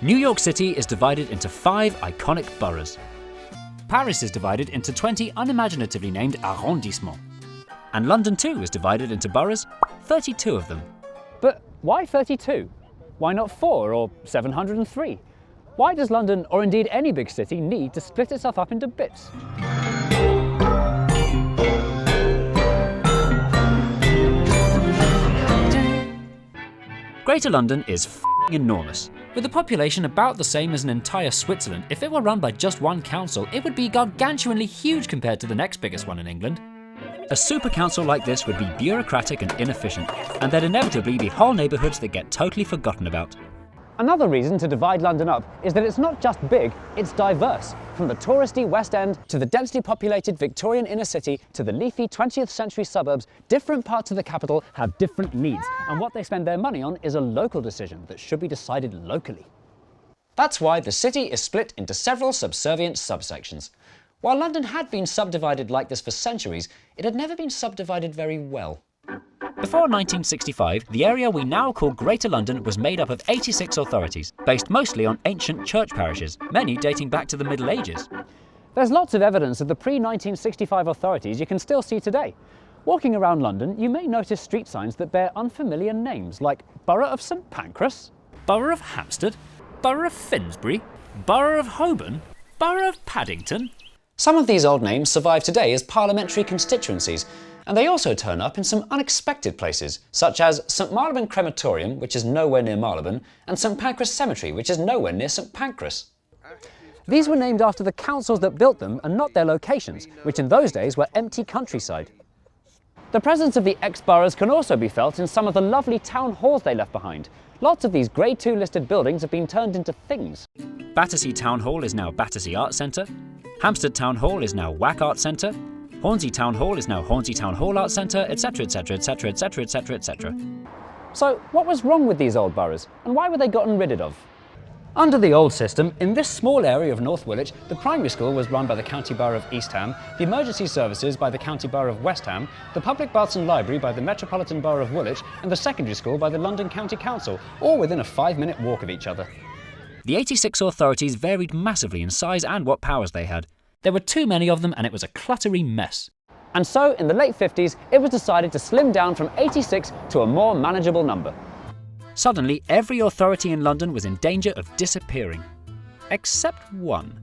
New York City is divided into 5 iconic boroughs. Paris is divided into 20 unimaginatively named arrondissements. And London too is divided into boroughs, 32 of them. But why 32? Why not 4 or 703? Why does London, or indeed any big city, need to split itself up into bits? Greater London is f***ing enormous. With a population about the same as an entire Switzerland, if it were run by just one council, it would be gargantuanly huge compared to the next biggest one in England. A super council like this would be bureaucratic and inefficient, and there'd inevitably be whole neighbourhoods that get totally forgotten about. Another reason to divide London up is that it's not just big, it's diverse. From the touristy West End to the densely populated Victorian inner city to the leafy 20th century suburbs, different parts of the capital have different needs, and what they spend their money on is a local decision that should be decided locally. That's why the city is split into several subservient subsections. While London had been subdivided like this for centuries, it had never been subdivided very well. Before 1965, the area we now call Greater London was made up of 86 authorities, based mostly on ancient church parishes, many dating back to the Middle Ages. There's lots of evidence of the pre-1965 authorities you can still see today. Walking around London, you may notice street signs that bear unfamiliar names like Borough of St Pancras, Borough of Hampstead, Borough of Finsbury, Borough of Holborn, Borough of Paddington. Some of these old names survive today as parliamentary constituencies, and they also turn up in some unexpected places, such as St Marylebone Crematorium, which is nowhere near Marylebone, and St Pancras Cemetery, which is nowhere near St Pancras. These were named after the councils that built them and not their locations, which in those days were empty countryside. The presence of the ex-boroughs can also be felt in some of the lovely town halls they left behind. Lots of these Grade 2 listed buildings have been turned into things. Battersea Town Hall is now Battersea Arts Centre, Hampstead Town Hall is now Wack Arts Centre, Hornsey Town Hall is now Hornsey Town Hall Arts Centre, etc, etc, etc, etc, etc, etc. So what was wrong with these old boroughs, and why were they gotten rid of? Under the old system, in this small area of North Woolwich, the primary school was run by the County Borough of East Ham, the emergency services by the County Borough of West Ham, the public baths and library by the Metropolitan Borough of Woolwich, and the secondary school by the London County Council, all within a 5-minute walk of each other. The 86 authorities varied massively in size and what powers they had. There were too many of them and it was a cluttery mess. And so, in the late 50s, it was decided to slim down from 86 to a more manageable number. Suddenly, every authority in London was in danger of disappearing. Except one.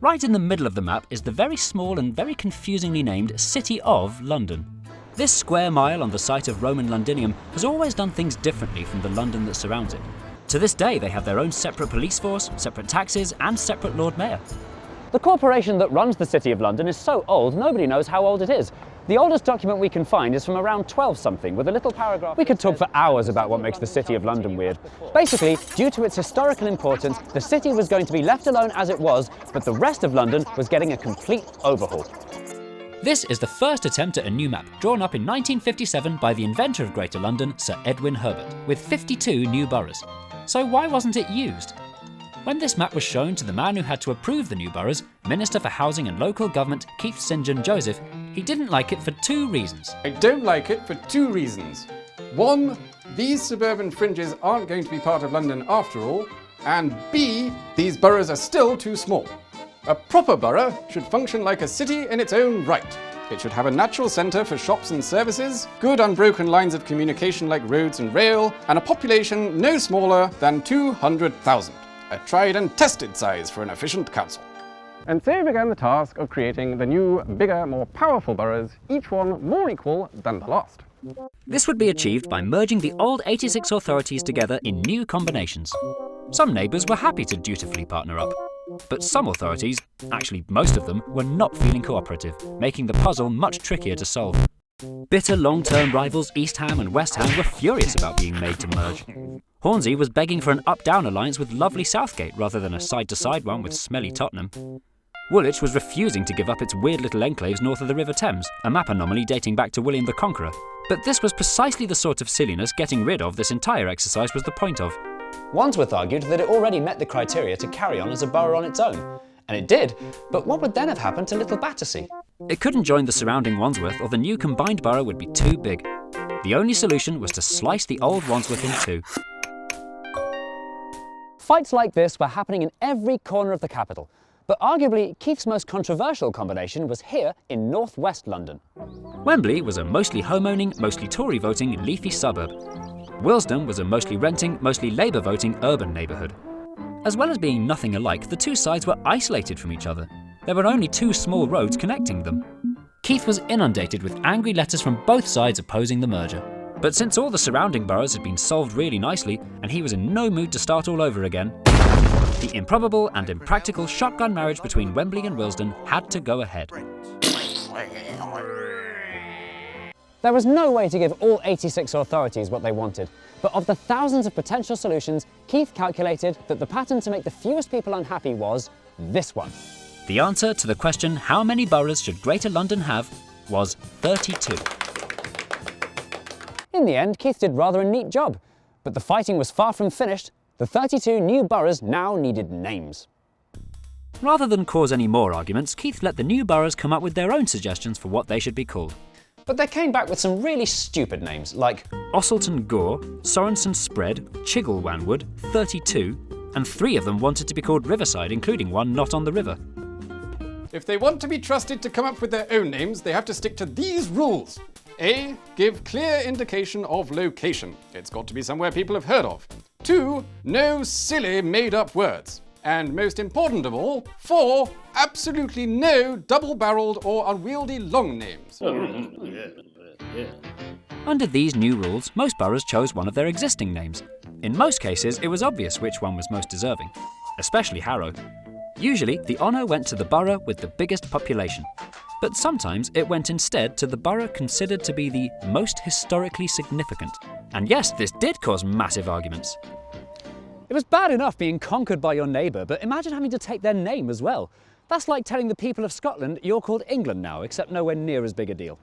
Right in the middle of the map is the very small and very confusingly named City of London. This square mile on the site of Roman Londinium has always done things differently from the London that surrounds it. To this day, they have their own separate police force, separate taxes, and separate Lord Mayor. The corporation that runs the City of London is so old, nobody knows how old it is. The oldest document we can find is from around 12-something, with a little paragraph. We could talk for hours about what makes the City of London weird. Basically, due to its historical importance, the city was going to be left alone as it was, but the rest of London was getting a complete overhaul. This is the first attempt at a new map, drawn up in 1957 by the inventor of Greater London, Sir Edwin Herbert, with 52 new boroughs. So why wasn't it used? When this map was shown to the man who had to approve the new boroughs, Minister for Housing and Local Government Keith Sinjohn Joseph, he didn't like it for 2 reasons. I don't like it for 2 reasons. 1, these suburban fringes aren't going to be part of London after all, and B, these boroughs are still too small. A proper borough should function like a city in its own right. It should have a natural centre for shops and services, good unbroken lines of communication like roads and rail, and a population no smaller than 200,000. A tried and tested size for an efficient council. And so began the task of creating the new, bigger, more powerful boroughs, each one more equal than the last. This would be achieved by merging the old 86 authorities together in new combinations. Some neighbours were happy to dutifully partner up, but some authorities, actually most of them, were not feeling cooperative, making the puzzle much trickier to solve. Bitter long-term rivals East Ham and West Ham were furious about being made to merge. Hornsey was begging for an up-down alliance with lovely Southgate rather than a side-to-side one with smelly Tottenham. Woolwich was refusing to give up its weird little enclaves north of the River Thames, a map anomaly dating back to William the Conqueror. But this was precisely the sort of silliness getting rid of this entire exercise was the point of. Wandsworth argued that it already met the criteria to carry on as a borough on its own. And it did, but what would then have happened to Little Battersea? It couldn't join the surrounding Wandsworth or the new combined borough would be too big. The only solution was to slice the old Wandsworth in two. Fights like this were happening in every corner of the capital, but arguably Keith's most controversial combination was here in northwest London. Wembley was a mostly home-owning, mostly Tory-voting, leafy suburb. Willesden was a mostly renting, mostly Labour-voting urban neighbourhood. As well as being nothing alike, the two sides were isolated from each other. There were only two small roads connecting them. Keith was inundated with angry letters from both sides opposing the merger. But since all the surrounding boroughs had been solved really nicely, and he was in no mood to start all over again, the improbable and impractical shotgun marriage between Wembley and Willesden had to go ahead. There was no way to give all 86 authorities what they wanted, but of the thousands of potential solutions, Keith calculated that the pattern to make the fewest people unhappy was this one. The answer to the question, how many boroughs should Greater London have, was 32. In the end, Keith did rather a neat job, but the fighting was far from finished. The 32 new boroughs now needed names. Rather than cause any more arguments, Keith let the new boroughs come up with their own suggestions for what they should be called. But they came back with some really stupid names, like Osselton Gore, Sorensen Spread, Chigglwanwood, 32, and 3 of them wanted to be called Riverside, including one not on the river. If they want to be trusted to come up with their own names, they have to stick to these rules. A. Give clear indication of location. It's got to be somewhere people have heard of. 2. No silly made-up words. And most important of all, 4. Absolutely no double-barreled or unwieldy long names. Under these new rules, most boroughs chose one of their existing names. In most cases, it was obvious which one was most deserving, especially Harrow. Usually, the honour went to the borough with the biggest population. But sometimes it went instead to the borough considered to be the most historically significant. And yes, this did cause massive arguments. It was bad enough being conquered by your neighbour, but imagine having to take their name as well. That's like telling the people of Scotland you're called England now, except nowhere near as big a deal.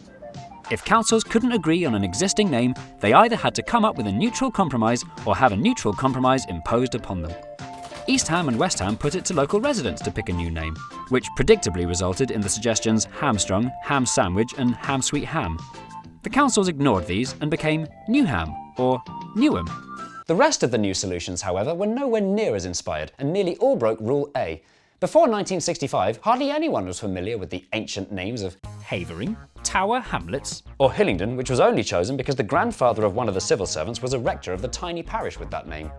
If councils couldn't agree on an existing name, they either had to come up with a neutral compromise or have a neutral compromise imposed upon them. East Ham and West Ham put it to local residents to pick a new name, which predictably resulted in the suggestions Hamstrung, Ham Sandwich and Ham Sweet Ham. The councils ignored these and became Newham or Newham. The rest of the new solutions, however, were nowhere near as inspired and nearly all broke Rule A. Before 1965, hardly anyone was familiar with the ancient names of Havering, Tower Hamlets, or Hillingdon, which was only chosen because the grandfather of one of the civil servants was a rector of the tiny parish with that name.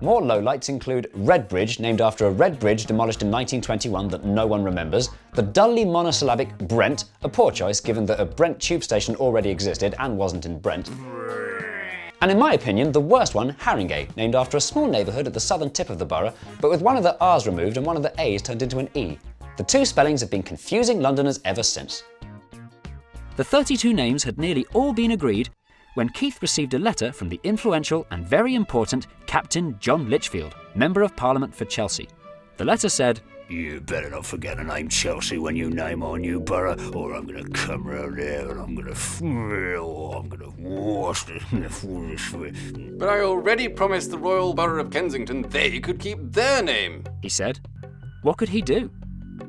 More lowlights include Redbridge, named after a red bridge demolished in 1921 that no one remembers, the dully monosyllabic Brent, a poor choice given that a Brent tube station already existed and wasn't in Brent. And in my opinion, the worst one, Haringey, named after a small neighbourhood at the southern tip of the borough, but with one of the R's removed and one of the A's turned into an E. The two spellings have been confusing Londoners ever since. The 32 names had nearly all been agreed when Keith received a letter from the influential and very important Captain John Lichfield, Member of Parliament for Chelsea. The letter said, "You better not forget the name Chelsea when you name our new borough, or I'm going to come round there and I'm going to wash this. But I already promised the Royal Borough of Kensington they could keep their name. He said. What could he do?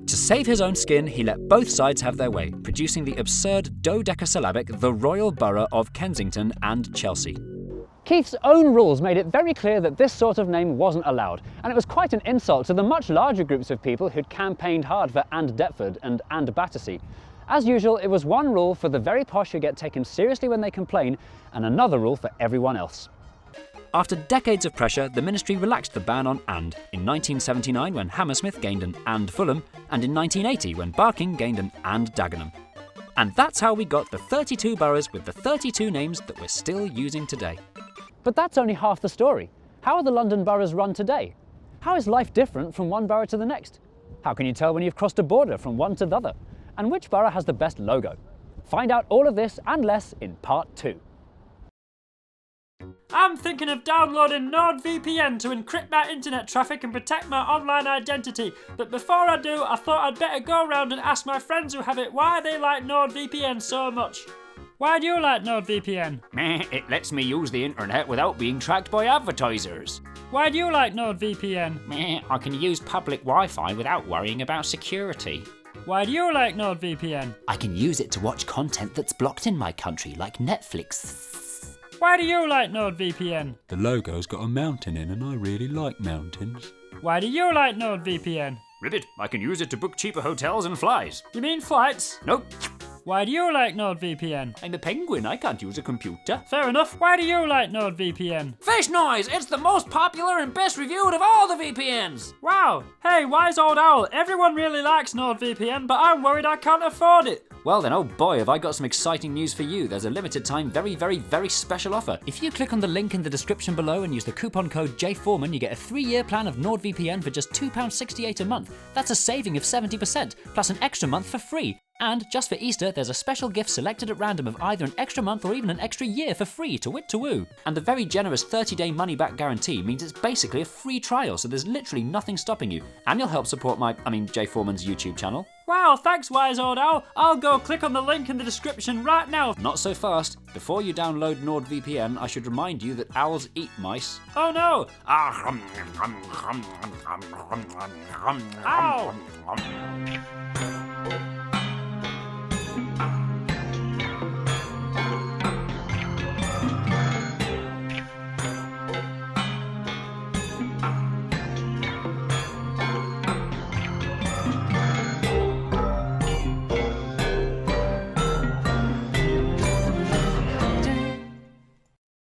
To save his own skin, he let both sides have their way, producing the absurd dodecasyllabic The Royal Borough of Kensington and Chelsea. Keith's own rules made it very clear that this sort of name wasn't allowed, and it was quite an insult to the much larger groups of people who'd campaigned hard for And Deptford and Battersea. As usual, it was one rule for the very posh who get taken seriously when they complain, and another rule for everyone else. After decades of pressure, the ministry relaxed the ban on and in 1979 when Hammersmith gained an and Fulham, and in 1980 when Barking gained an and Dagenham. And that's how we got the 32 boroughs with the 32 names that we're still using today. But that's only half the story. How are the London boroughs run today? How is life different from one borough to the next? How can you tell when you've crossed a border from one to the other? And which borough has the best logo? Find out all of this and less in part 2. I'm thinking of downloading NordVPN to encrypt my internet traffic and protect my online identity. But before I do, I thought I'd better go around and ask my friends who have it why they like NordVPN so much. Why do you like NordVPN? It lets me use the internet without being tracked by advertisers. Why do you like NordVPN? I can use public Wi-Fi without worrying about security. Why do you like NordVPN? I can use it to watch content that's blocked in my country, like Netflix. Why do you like NordVPN? The logo's got a mountain in and I really like mountains. Why do you like NordVPN? Ribbit, I can use it to book cheaper hotels and flies. You mean flights? Nope. Why do you like NordVPN? I'm a penguin, I can't use a computer. Fair enough. Why do you like NordVPN? Fish noise! It's the most popular and best reviewed of all the VPNs! Wow. Hey, wise old owl. Everyone really likes NordVPN, but I'm worried I can't afford it. Well then, oh boy, have I got some exciting news for you. There's a limited time, very special offer. If you click on the link in the description below and use the coupon code JForeman, you get a 3-year plan of NordVPN for just £2.68 a month. That's a saving of 70%, plus an extra month for free. And just for Easter, there's a special gift selected at random of either an extra month or even an extra year for free, to wit to woo. And the very generous 30-day money-back guarantee means it's basically a free trial, so there's literally nothing stopping you. And you'll help support Jay Foreman's YouTube channel. Wow, thanks, wise old owl. I'll go click on the link in the description right now. Not so fast. Before you download NordVPN, I should remind you that owls eat mice. Oh no! Ow!